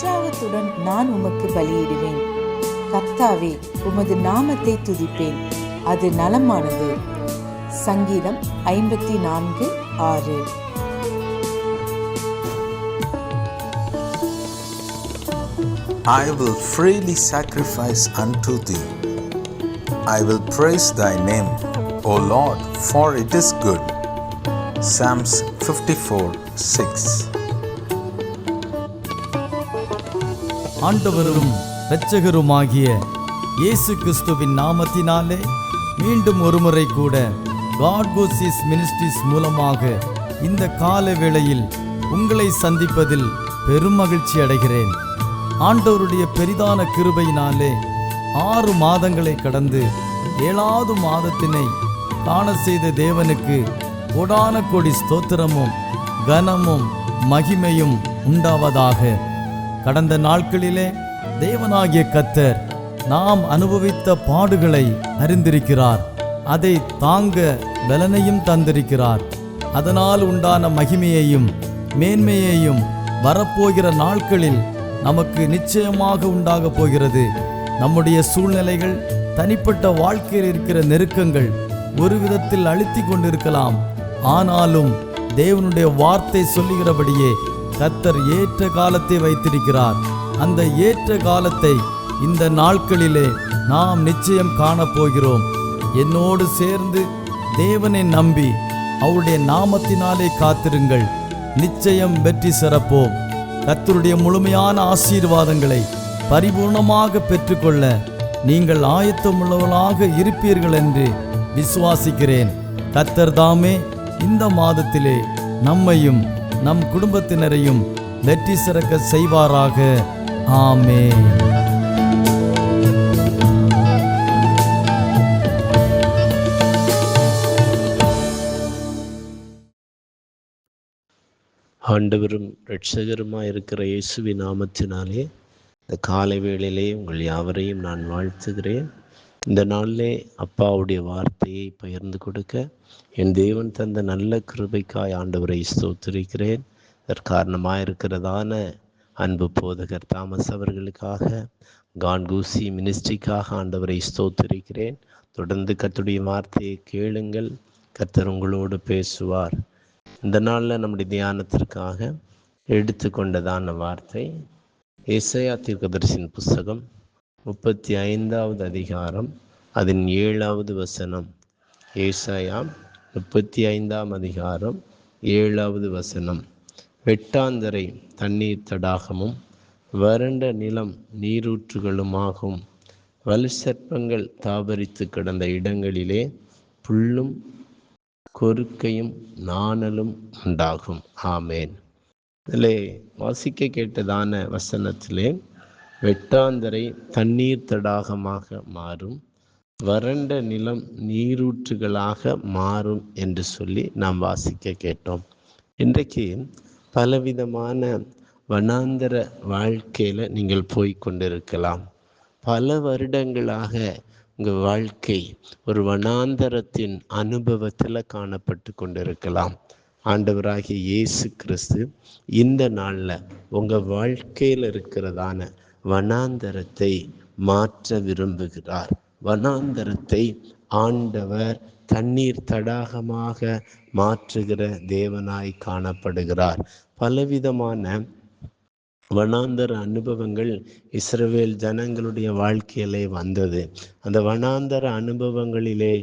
உற்சாகத்துடன் நான் உமக்கு பலியிடுவேன். கர்த்தாவே, உமது நாமத்தை துதிப்பேன், அது நலமானது. சங்கீதம் 54:6. I will freely sacrifice unto thee. I will praise thy name, O Lord, for it is good. Psalms 54:6. ஆண்டவரும் இரட்சகருமாகிய இயேசு கிறிஸ்துவின் நாமத்தினாலே மீண்டும் ஒருமுறை கூட God Goes Ministries மூலமாக இந்த கால வேளையில் உங்களை சந்திப்பதில் பெரும் மகிழ்ச்சி அடைகிறேன். ஆண்டவருடைய பெரிதான கிருபையினாலே 6 மாதங்களை கடந்து 7வது மாதத்தினை காண செய்த தேவனுக்கு கோடான கோடி ஸ்தோத்திரமும் கனமும் மகிமையும் உண்டாவதாக. கடந்த நாட்களிலே தேவனாகிய கர்த்தர் நாம் அனுபவித்த பாடுகளை அறிந்திருக்கிறார். அதை தாங்க பலனையும் தந்திருக்கிறார். அதனால் உண்டான மகிமையையும் மேன்மையையும் வரப்போகிற நாட்களில் நமக்கு நிச்சயமாக உண்டாக போகிறது. நம்முடைய சூழ்நிலைகள், தனிப்பட்ட வாழ்க்கையில் இருக்கிற நெருக்கங்கள் ஒரு விதத்தில் அழுத்தி கொண்டிருக்கலாம். ஆனாலும் தேவனுடைய வார்த்தை சொல்லுகிறபடியே கர்த்தர் ஏற்ற காலத்தை வைத்திருக்கிறார். அந்த ஏற்ற காலத்தை இந்த நாட்களிலே நாம் நிச்சயம் காணப்போகிறோம். என்னோடு சேர்ந்து தேவனை நம்பி அவருடைய நாமத்தினாலே காத்திருங்கள், நிச்சயம் வெற்றி சிறப்போம். கர்த்தருடைய முழுமையான ஆசீர்வாதங்களை பரிபூர்ணமாக பெற்றுக்கொள்ள நீங்கள் ஆயத்தமுள்ளவர்களாக இருப்பீர்கள் என்று விசுவாசிக்கிறேன். கர்த்தர் தாமே இந்த மாதத்திலே நம்மையும் நம் குடும்பத்தினரையும் வெற்றி சிறக்க செய்வாராக. ஆமென். ஆண்டவரும் இரட்சகருமாய் இருக்கிற இயேசுவின் நாமத்தினாலே இந்த காலை வேளையிலே உங்கள் யாவரையும் நான் வாழ்த்துகிறேன். இந்த நாளிலே அப்பாவுடைய வார்த்தையை பகிர்ந்து கொடுக்க என் தேவன் தந்த நல்ல கிருபைக்காய் ஆண்டவரை ஸ்தோத்திரிக்கிறேன். காரணமாக இருக்கிறதான அன்பு போதகர் தாமஸ் அவர்களுக்காக, காட் கோஸ் மினிஸ்ட்ரிக்காக ஆண்டவரை ஸ்தோத்திரிக்கிறேன். தொடர்ந்து கர்த்தருடைய வார்த்தையை கேளுங்கள், கர்த்தர் உங்களோடு பேசுவார். இந்த நாளில் நம்முடைய தியானத்திற்காக எடுத்துக்கொண்டதான வார்த்தை ஏசாயா தீர்க்கதரிசியின் புஸ்தகம் 35வது அதிகாரம் அதன் 7வது வசனம். ஏசாயா 35ஆம் அதிகாரம் 7வது வசனம். வெட்டாந்தரை தண்ணீர் தடாகமும் வறண்ட நிலம் நீரூற்றுகளுமாகும். வலுசர்ப்பங்கள் தாபரித்து கிடந்த இடங்களிலே புல்லும் கொறுக்கையும் நாணலும் உண்டாகும். ஆமேன். இதிலே வாசிக்க கேட்டதான வசனத்திலே வெட்டாந்தரை தண்ணீர் தடாகமாக மாறும், வறண்ட நிலம் நீரூற்றுகளாக மாறும் என்று சொல்லி நாம் வாசிக்க கேட்டோம். இன்றைக்கு பலவிதமான வனாந்தர வாழ்க்கையில் நீங்கள் போய்கொண்டிருக்கலாம். பல வருடங்களாக உங்கள் வாழ்க்கை ஒரு வனாந்தரத்தின் அனுபவத்தில் காணப்பட்டு கொண்டிருக்கலாம். ஆண்டவராகிய இயேசு கிறிஸ்து இந்த நாளில் உங்கள் வாழ்க்கையில் இருக்கிறதான வனாந்தரத்தை மாற்ற விரும்புகிறார். வனாந்தரத்தை ஆண்டவர் தண்ணீர் தடாகமாக மாற்றுகிற தேவனாய் காணப்படுகிறார். பலவிதமான வனாந்தர அனுபவங்கள் இஸ்ரவேல் ஜனங்களுடைய வாழ்க்கையிலே வந்தது. அந்த வனாந்தர அனுபவங்களிலே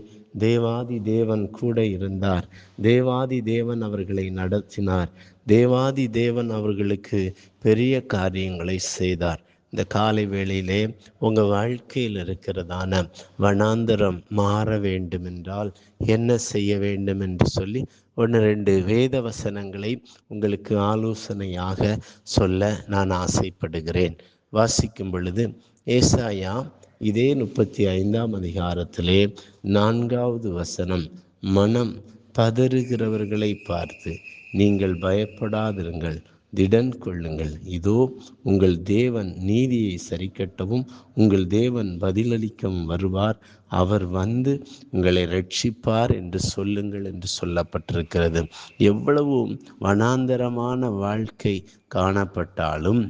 தேவாதி தேவன் கூட இருந்தார். தேவாதி தேவன் அவர்களை நடத்தினார். தேவாதி தேவன் அவர்களுக்கு பெரிய காரியங்களை செய்தார். இந்த காலை வேளையிலே உங்கள் வாழ்க்கையில் இருக்கிறதான வனாந்தரம் மாற வேண்டுமென்றால் என்ன செய்ய வேண்டும் என்று சொல்லி 1-2 வேத வசனங்களை உங்களுக்கு ஆலோசனையாக சொல்ல நான் ஆசைப்படுகிறேன். வாசிக்கும் பொழுது ஏசாயா இதே 35ஆம் அதிகாரத்திலே 4வது வசனம். மனம் பதறுகிறவர்களை பார்த்து நீங்கள் பயப்படாதிருங்கள், திடன் கொள்ளுங்கள். இதோ உங்கள் தேவன் நீதியை சரிக்கட்டவும் உங்கள் தேவன் பதிலளிக்கவும் வருவார். அவர் வந்து உங்களை ரட்சிப்பார் என்று சொல்லுங்கள் என்று சொல்லப்பட்டிருக்கிறது. எவ்வளவு வனாந்தரமான வாழ்க்கை காணப்பட்டாலும்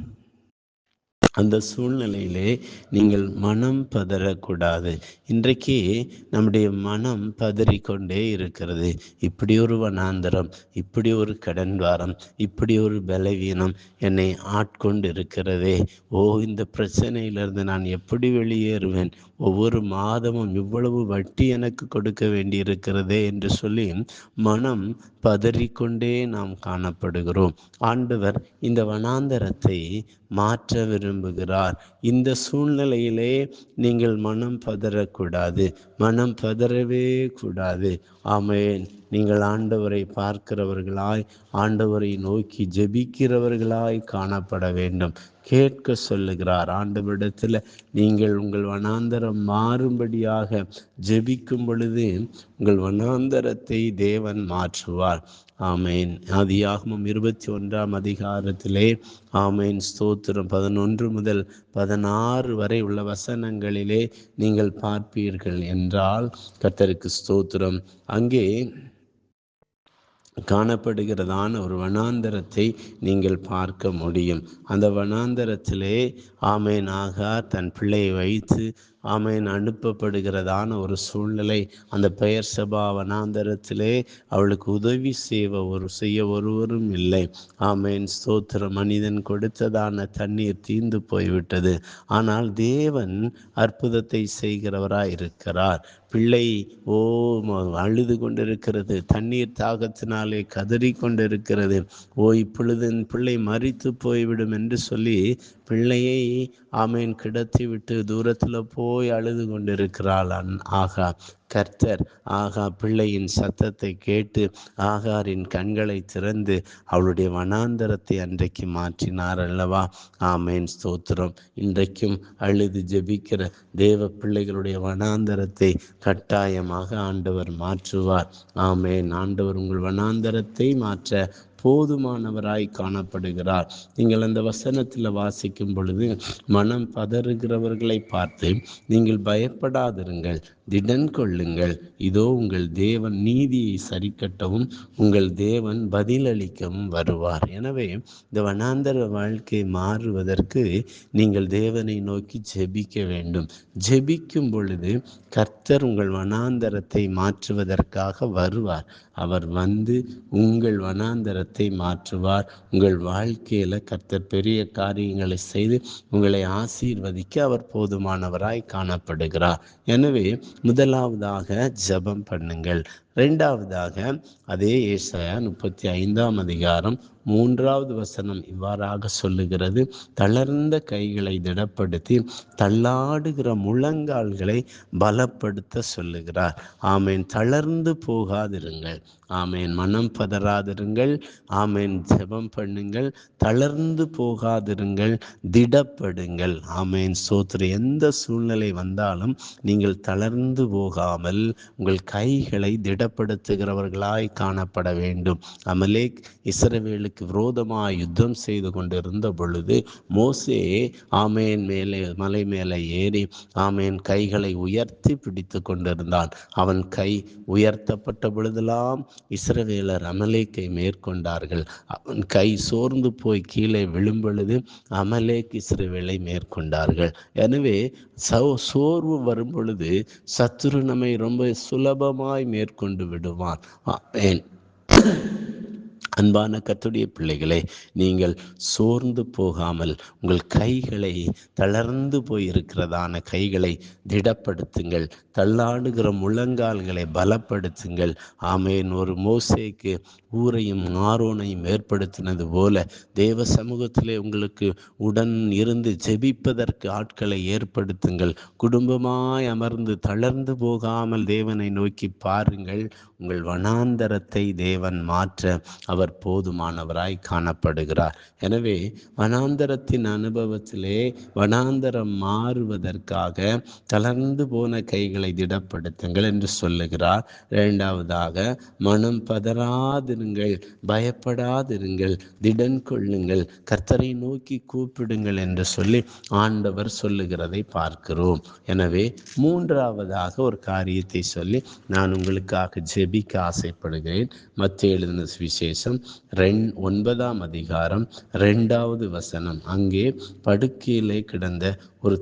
அந்த சூழ்நிலையிலே நீங்கள் மனம் பதறக்கூடாது. இன்றைக்கு நம்முடைய மனம் பதறிக்கொண்டே இருக்கிறது. இப்படி ஒரு வனாந்தரம், இப்படி ஒரு கடன் வாரம், இப்படி ஒரு பலவீனம் என்னை ஆட்கொண்டு இருக்கிறதே. இந்த பிரச்சனையிலிருந்து நான் எப்படி வெளியேறுவேன்? ஒவ்வொரு மாதமும் இவ்வளவு வட்டி எனக்கு கொடுக்க வேண்டியிருக்கிறதே என்று சொல்லி மனம் பதறிக்கொண்டே நாம் காணப்படுகிறோம். ஆண்டவர் இந்த வனாந்தரத்தை மாற்ற விரும்புகிறார். இந்த சூழ்நிலையிலே நீங்கள் மனம் பதறக்கூடாது, மனம் பதறவே கூடாது. ஆமென். நீங்கள் ஆண்டவரை பார்க்கிறவர்களாய், ஆண்டவரை நோக்கி ஜெபிக்கிறவர்களாய் காணப்பட வேண்டும். கேட்க சொல்லுகிறார் ஆண்டவரிடத்தில். நீங்கள் உங்கள் வனாந்தரம் மாறும்படியாக ஜெபிக்கும் பொழுது உங்கள் வனாந்தரத்தை தேவன் மாற்றுவார். ஆமேன். ஆதியாகமம் 21 அதிகாரத்திலே ஆமேன் ஸ்தோத்திரம் 11 முதல் 16 வரை உள்ள வசனங்களிலே நீங்கள் பார்ப்பீர்கள் என்றால் கர்த்தருக்கு ஸ்தோத்திரம், அங்கே காணப்படுகிறதான ஒரு வனாந்தரத்தை நீங்கள் பார்க்க முடியும். அந்த வனாந்தரத்திலே ஆமேன் ஆகார் தன் பிள்ளையை வைத்து ஆமேன் அனுப்பப்படுகிறதான ஒரு சூழ்நிலை. அந்த பெயர் சபா வனாந்தரத்திலே அவளுக்கு உதவி செய்ய ஒருவரும் இல்லை. ஆமேன் ஸ்தோத்திர. மனிதன் கொடுத்ததான தண்ணீர் தீர்ந்து போய்விட்டது. ஆனால் தேவன் அற்புதத்தை செய்கிறவராய் இருக்கிறார். பிள்ளை அழுது கொண்டிருக்கிறது, தண்ணீர் தாகத்தினாலே கதறி கொண்டிருக்கிறது. இப்பொழுது பிள்ளை மரித்து போய்விடும் என்று சொல்லி பிள்ளையை ஆமேன் கிடத்தி விட்டு தூரத்தில் போய் அழுது கொண்டிருக்கிறாள் ஆகா. கர்த்தர் பிள்ளையின் சத்தத்தை கேட்டு ஆகாரின் கண்களை திறந்து அவளுடைய வனாந்தரத்தை அன்றைக்கு மாற்றினார் அல்லவா? ஆமேன் ஸ்தோத்திரம். இன்றைக்கும் அழுது ஜெபிக்கிற தேவ பிள்ளைகளுடைய வனாந்தரத்தை கட்டாயமாக ஆண்டவர் மாற்றுவார். ஆமேன். ஆண்டவர் உங்கள் வனாந்தரத்தை மாற்ற போதுமானவராய் காணப்படுகிறார். நீங்கள் அந்த வசனத்தில் வாசிக்கும் பொழுது மனம் பதறுகிறவர்களை பார்த்து நீங்கள் பயப்படாதிருங்கள், திடன் கொள்ளுங்கள், இதோ உங்கள் தேவன் நீதியை சரிக்கட்டவும் உங்கள் தேவன் பதிலளிக்கவும் வருவார். எனவே இந்த வனாந்தர வாழ்க்கை மாறுவதற்கு நீங்கள் தேவனை நோக்கி ஜெபிக்க வேண்டும். ஜெபிக்கும் பொழுது கர்த்தர் உங்கள் வனாந்தரத்தை மாற்றுவதற்காக வருவார். அவர் வந்து உங்கள் வனாந்தரத்தை மாற்றுவார். உங்கள் வாழ்க்கையில கர்த்தர் பெரிய காரியங்களை செய்து உங்களை ஆசீர்வதிக்க அவர் போதுமானவராய் காணப்படுகிறார். எனவே முதலாவதாக ஜெபம் பண்ணுங்கள். இரண்டாவதாக அதே ஏசாயா 35 அதிகாரம் 3வது வசனம் இவ்வாறாக சொல்லுகிறது, தளர்ந்த கைகளை திடப்படுத்தி தள்ளாடுகிற முழங்கால்களை பலப்படுத்த சொல்லுகிறார். ஆமேன். தளர்ந்து போகாதிருங்கள். ஆமேன். மனம் பதறாதிருங்கள். ஆமேன். ஜெபம் பண்ணுங்கள். தளர்ந்து போகாதிருங்கள், திடப்படுங்கள். ஆமேன் சோத்ரு. எந்த சூழ்நிலை வந்தாலும் நீங்கள் தளர்ந்து போகாமல் உங்கள் கைகளை திடப்படுத்துகிறவர்களாய் காணப்பட வேண்டும். அமலேக் இஸ்ரவேலுக்கு விரோதமாய் யுத்தம் செய்து கொண்டிருந்த பொழுது மோசே ஆமேன் மலை மேலே ஏறி ஆமேன் கைகளை உயர்த்தி பிடித்து கொண்டிருந்தான். அவன் கை உயர்த்தப்பட்ட பொழுதெல்லாம் இஸ்ரவேலர் அமலேக்கை மேற்கொண்டார்கள். அவன் கை சோர்ந்து போய் கீழே விழும் பொழுது அமலேக் இஸ்ரவேலை மேற்கொண்டார்கள். எனவே சோர்வு வரும் பொழுது சத்துரு நம்மை ரொம்ப சுலபமாய் மேற்கொண்டு விடுவான். ஆமேன். அன்பான கர்த்தருடைய பிள்ளைகளே, நீங்கள் சோர்ந்து போகாமல் உங்கள் கைகளை, தளர்ந்து போயிருக்கிறதான கைகளை திடப்படுத்துங்கள். தள்ளாடுகிற முழங்கால்களை பலப்படுத்துங்கள். ஆமேன். ஒரு மோசேக்கு ஊரையும் ஆரோனையும் ஏற்படுத்தினது போல தேவ சமூகத்திலே உங்களுக்கு உடன் இருந்து ஜெபிப்பதற்கு ஆட்களை ஏற்படுத்துங்கள். குடும்பமாய் அமர்ந்து தளர்ந்து போகாமல் தேவனை நோக்கி பாருங்கள். உங்கள் வனாந்தரத்தை தேவன் மாற்ற அவர் போதுமானவராய் காணப்படுகிறார். எனவே வனாந்தரத்தின் அனுபவத்திலே வனாந்தரம் மாறுவதற்காக தளர்ந்து போன கைகளை திடப்படுத்துங்கள் என்று சொல்லுகிறார். இரண்டாவதாக மனம் பதறாதிருங்கள், பயப்படாதிருங்கள், திடன் கொள்ளுங்கள், கர்த்தரை நோக்கி கூப்பிடுங்கள் என்று சொல்லி ஆண்டவர் சொல்லுகிறதை பார்க்கிறோம். எனவே மூன்றாவதாக ஒரு காரியத்தை சொல்லி நான் உங்களுக்காக ஜெபிக்க ஆசைப்படுகிறேன். மத்தேயு எழுதின சுவிசேஷம் சுவிசேஷம் 9ஆம் அதிகாரம் 2வது வசனம். அங்கே படுக்கையிலே கிடந்த ஒரு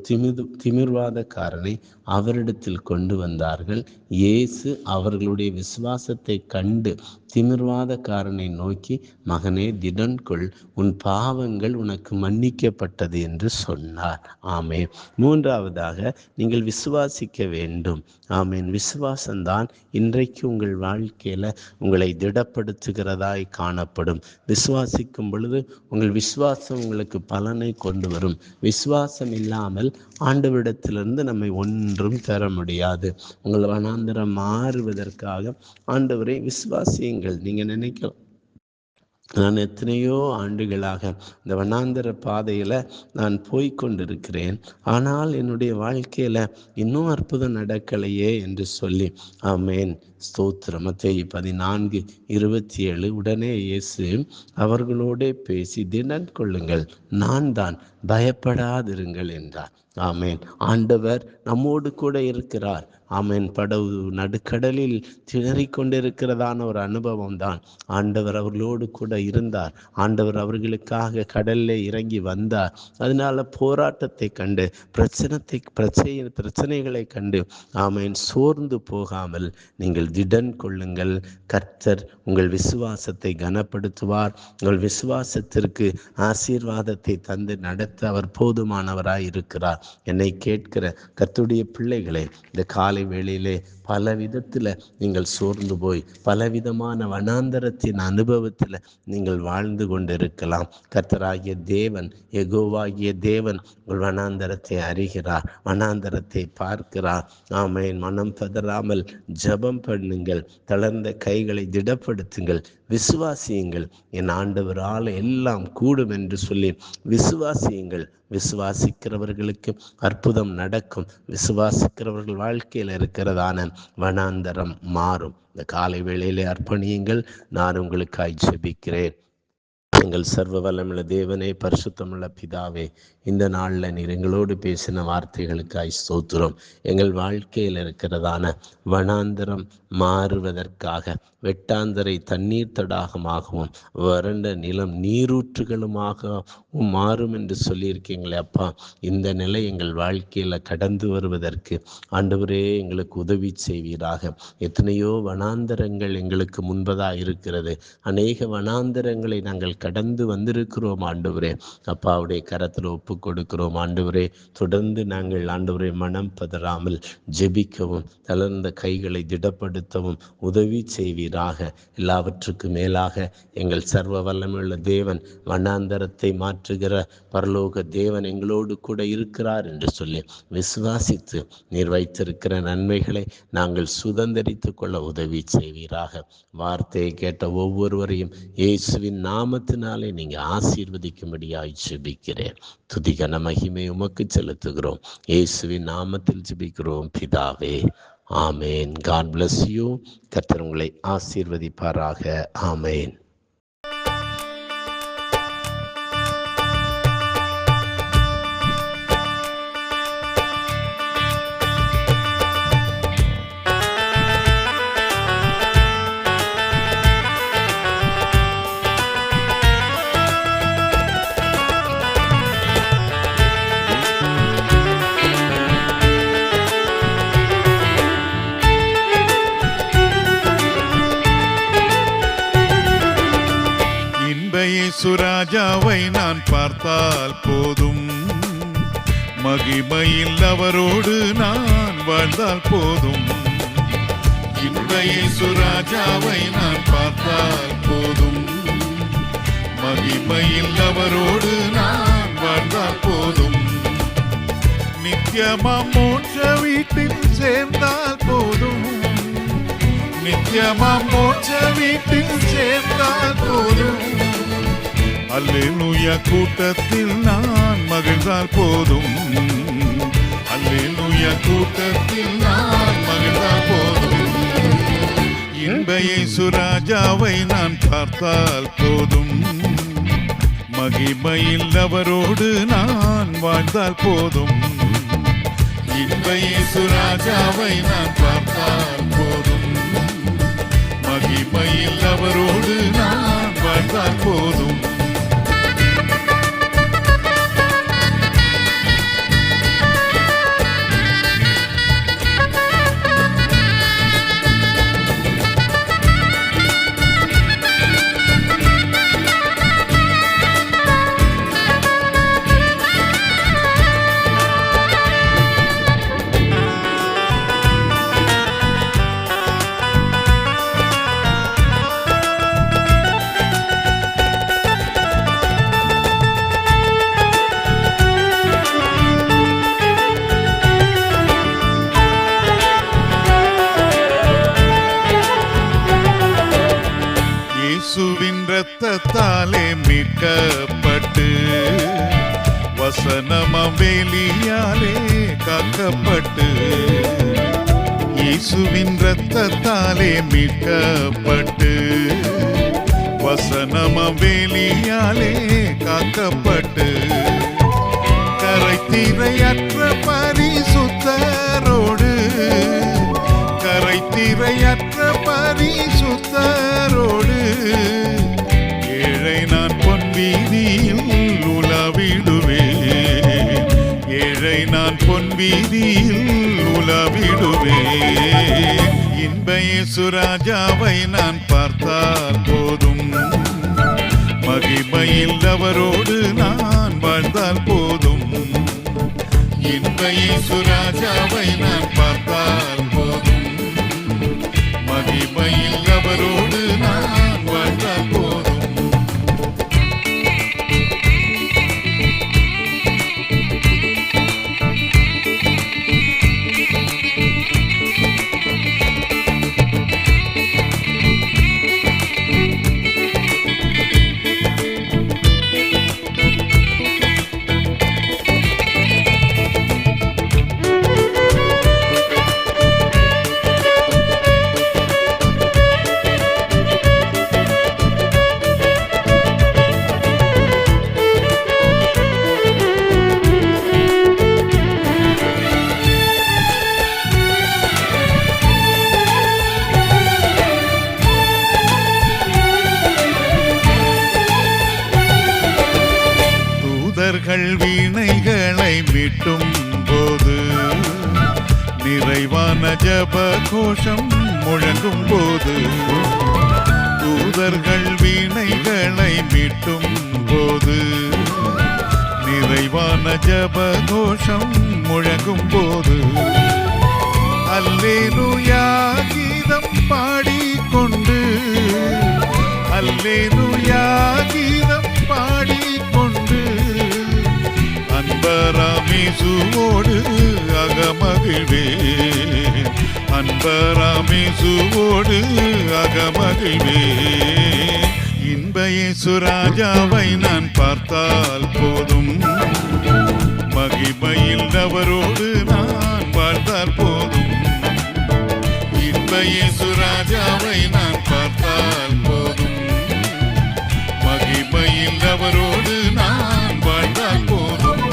திமிர்வாதக்காரனை அவரிடத்தில் கொண்டு வந்தார்கள். இயேசு அவர்களுடைய விசுவாசத்தை கண்டு திமிர்வாதக்காரனை நோக்கி, மகனே, திடன் கொள், உன் பாவங்கள் உனக்கு மன்னிக்கப்பட்டது என்று சொன்னார். ஆமென். 3வதாக நீங்கள் விசுவாசிக்க வேண்டும். ஆமென். விசுவாசம்தான் இன்றைக்கு உங்கள் வாழ்க்கையில உங்களை திடப்படுத்துகிறதாய் காணப்படும். விசுவாசிக்கும் பொழுது உங்கள் விசுவாசம் உங்களுக்கு பலனை கொண்டு வரும். விசுவாசம் இல்லாமல் ஆண்டவரிடத்திலிருந்து நம்மை ஒன்றும் பெற முடியாது. உங்கள் வனாந்தரம் மாறுவதற்காக ஆண்டவரை விசுவாசியுங்கள். நீங்க நினைக்கலாம், நான் எத்தனையோ ஆண்டுகளாக இந்த வனாந்தர பாதையில் நான் போய்கொண்டிருக்கிறேன், ஆனால் என்னுடைய வாழ்க்கையில் இன்னும் அற்புதம் நடக்கலையே என்று சொல்லி. ஆமென். ஸ்தோத்திரம். மத்தேயு 14:27. உடனே இயேசு அவர்களோடே பேசி, திடன் கொள்ளுங்கள், நான் தான், பயப்படாதிருங்கள் என்றார். ஆமென். ஆண்டவர் நம்மோடு கூட இருக்கிறார். ஆமென். படகு நடுக்கடலில் திணறிக் கொண்டிருக்கிறதான ஒரு அனுபவம் தான். ஆண்டவர் அவர்களோடு கூட இருந்தார். ஆண்டவர் அவர்களுக்காக கடலில் இறங்கி வந்தார். அதனால போராட்டத்தை கண்டு பிரச்சனைகளை கண்டு ஆமென் சோர்ந்து போகாமல் நீங்கள் திடன் கொள்ளுங்கள். கர்த்தர் உங்கள் விசுவாசத்தை கனப்படுத்துவார். உங்கள் விசுவாசத்திற்கு ஆசீர்வாதத்தை தந்து நடத்த அவர் போதுமானவராய் இருக்கிறார். என்னை கேட்கிற கர்த்தருடைய பிள்ளைகளே, இந்த காலை வேளையிலே பல விதத்தில் நீங்கள் சோர்ந்து போய் பலவிதமான வனாந்தரத்தின் அனுபவத்தில் நீங்கள் வாழ்ந்து கொண்டிருக்கலாம். கர்த்தராகிய தேவன், யெகோவாகிய தேவன் உங்கள் வனாந்தரத்தை அறிகிறார், வனாந்தரத்தை பார்க்கிறார். ஆமென். மனம் பதறாமல் ஜெபம் பண்ணுங்கள். தளர்ந்த கைகளை திடப்படுத்துங்கள். விசுவாசியுங்கள். என் ஆண்டவரால் எல்லாம் கூடும் என்று சொல்லி விசுவாசியுங்கள். விசுவாசிக்கிறவர்களுக்கு அற்புதம் நடக்கும். விசுவாசிக்கிறவர்கள் வாழ்க்கையில் இருக்கிறதான வனாந்தரம் மாறும். இந்த காலை வேளையிலே அர்ப்பணியுங்கள். நான் உங்களுக்காய் ஜெபிக்கிறேன். எங்கள் சர்வ வல்லமுள்ள தேவனே, பரிசுத்தமுள்ள பிதாவே, இந்த நாளில் நீர் எங்களோடு பேசின வார்த்தைகளுக்காய் ஸ்தோத்திரம். எங்கள் வாழ்க்கையில் இருக்கிறதான வனாந்தரம் மாறுவதற்காக வெட்டாந்தரை தண்ணீர் தடாகமாகவும் வறண்ட நிலம் நீரூற்றுகளுமாகவும் மாறும் என்று சொல்லியிருக்கீங்களே அப்பா. இந்த நிலை எங்கள் வாழ்க்கையில் கடந்து வருவதற்கு ஆண்டவரே எங்களுக்கு உதவி செய்வீராக. எத்தனையோ வனாந்தரங்கள் எங்களுக்கு முன்பதாக இருக்கிறது. அநேக வனாந்தரங்களை நாங்கள் கடந்து வந்திருக்கிறோம் ஆண்டவரே. அப்பாவுடைய கரத்தில் ஒப்பு கொடுக்கிறோம் ஆண்டவரே. தொடர்ந்து நாங்கள் ஆண்டவரே மனம் பதறாமல் ஜெபிக்கவும் தளர்ந்த கைகளை திடப்படுத்தவும் உதவி செய்வீராக. எல்லாவற்றுக்கும் மேலாக எங்கள் சர்வ வல்லமையுள்ள தேவன், வனாந்தரத்தை மாற்றுகிற பரலோக தேவன் எங்களோடு கூட இருக்கிறார் என்று சொல்லி விசுவாசித்து நீர் வைத்திருக்கிற நன்மைகளை நாங்கள் சுதந்திரித்து கொள்ள உதவி செய்வீராக. வார்த்தையை கேட்ட ஒவ்வொருவரையும் இயேசுவின் நாமத்தினாலே நீங்கள் ஆசீர்வதிக்கும்படியாய் ஜெபிக்கிறேன். துதிகன மகிமை உமக்கு செலுத்துகிறோம். இயேசுவின் நாமத்தில் ஜெபிக்கிறோம் பிதாவே. ஆமேன். God bless you. கர்த்தர் உங்களை ஆசீர்வதிப்பாராக. ஆமேன். சுராஜாவை நான் பார்த்தால் போதும், மகிமையில் அவரோடு நான் வாழ்ந்தால் போதும். இன்றைய சுராஜாவை நான் பார்த்தால் போதும், மகிமையில் அவரோடு நான் வாழ்ந்தால் போதும். நித்தியமாம் மோட்ச வீட்டில் சேர்ந்தால் போதும், நித்தியமாம் மோட்ச வீட்டில் சேர்ந்தால் போதும். அல்லேலூயா கூட்டத்தில் நான் மகிழ்ந்தால் போதும், அல்லேலூயா கூட்டத்தில் நான் மகிழ்ந்தால் போதும். இன்பையை சுராஜாவை நான் பார்த்தால் போதும், மகிமையில் அவரோடு நான் வாழ்ந்தால் போதும். இன்பையை சுராஜாவை நான் பார்த்தால் போதும், மகிமையில் அவரோடு நான் இயேசுவின் இரத்தத்தாலே மீட்கப்பட்டு வசனமாம் வேலியாலே காக்கப்பட்டு இயேசுவின் இரத்தத்தாலே மீட்கப்பட்டு வசனமாம் வேலியாலே காக்கப்பட்டு கரைத்திரையற்ற பரிசுத்தரோடு கரைத்திரையற்ற பரிசுத்தரோடு ஏழை நான் பொன் வீதியில் உலாவிடுவேன் ஏழை நான் பொன் வீதியில் உலாவிடுவேன் இன்ப இயேசு ராஜாவை நான் பார்த்தால் போதும் மகிமையில் அவரோடு நான் வாழ்ந்தால் போதும் இன்ப இயேசு ராஜாவை நான் பார்த்தால் போதும் மகிமையில் அவரோடு நான் வாழ்ந்தால் போதும் வீணைகளை மீட்டும் போது நிறைவான ஜப கோஷம் முழங்கும் போது தூதர்கள் வீணைகளை மீட்டும் போது நிறைவான ஜப கோஷம் முழங்கும் போது அல்லேலூயா கீதம் பாடிக்கொண்டு அல்லேலூயா கீதம் பாடிக்கொண்டு அன்பராமேசுவோடு அகமகிழ்வேன் அன்பராமேசுவோடு அகமகிழ்வேன் இன்ப இயேசு ராஜாவை நான் பார்த்தால் போதும் மகிமையில் அவரோடு நான் வாழ்ந்தால் போதும் இன்ப இயேசு ராஜாவை நான் பார்த்தால் போதும் மகிமையில் அவரோடு நான் வாழ்ந்தால் போதும்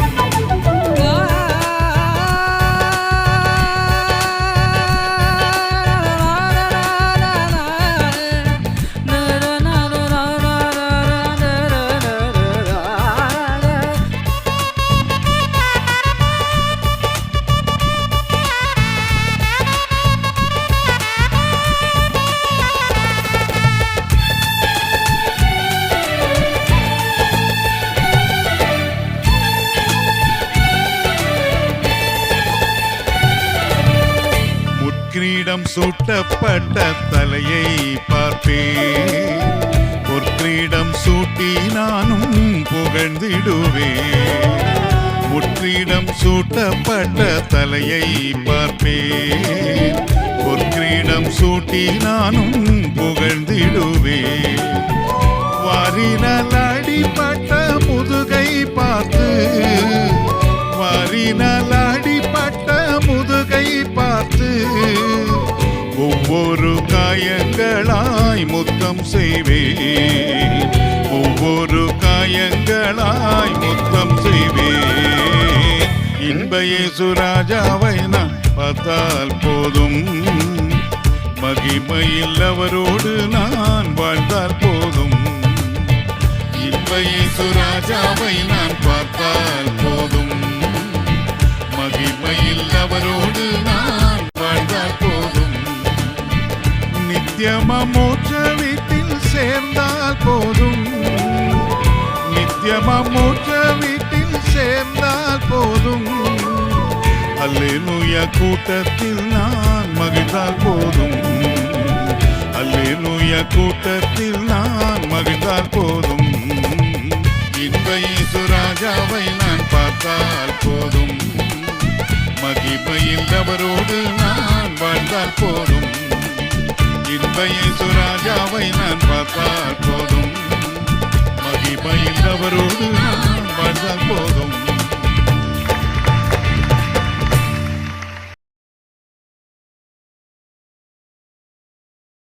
கிரீடம் சூட்டப்பட்ட தலையை பார்ப்பேன் ஒரு கிரீடம் சூட்டி நானும் புகழ்ந்திடுவேன் முற்றிடம் சூட்டப்பட்ட தலையை பார்ப்பேன் ஒரு கிரீடம் சூட்டி நானும் புகழ்ந்திடுவேன் வாரினால் அடிபட்ட முதுகை பார்த்து வாரினால் அடிபட்ட முதுகை பார்த்து ஒவ்வொரு காயங்களாய் முத்தம் செய்வேன் ஒவ்வொரு காயங்களாய் முத்தம் செய்வேன் இன்ப இயேசு ராஜாவை நான் பார்த்தால் போதும் மகிமையில் அவரோடு நான் வாழ்ந்தால் போதும் இன்ப இயேசு ராஜாவை நான் பார்த்தால் போதும் மகிமையில் அவரோடு நான் வாழ்ந்தால் போதும் நித்தியமா மோட்ச வீட்டில் சேர்ந்தால் போதும் நித்தியமா மோட்ச வீட்டில் சேர்ந்தால் போதும் அல்லேலூயா கூட்டத்தில் நான் மகிழ்ந்தால் போதும் அல்லேலூயா கூட்டத்தில் நான் மகிழ்ந்தால் போதும் இன்ப இயேசு ராஜாவை நான் பார்த்தால் போதும் மகிமையில் அவரோடு நான் வாழ்ந்தால் போதும் இந்த இயேசு ராஜாவை நான் பார்த்தால் போதும், மகிமையில் அவரோடு நான் வாழ்ந்தால் போதும்.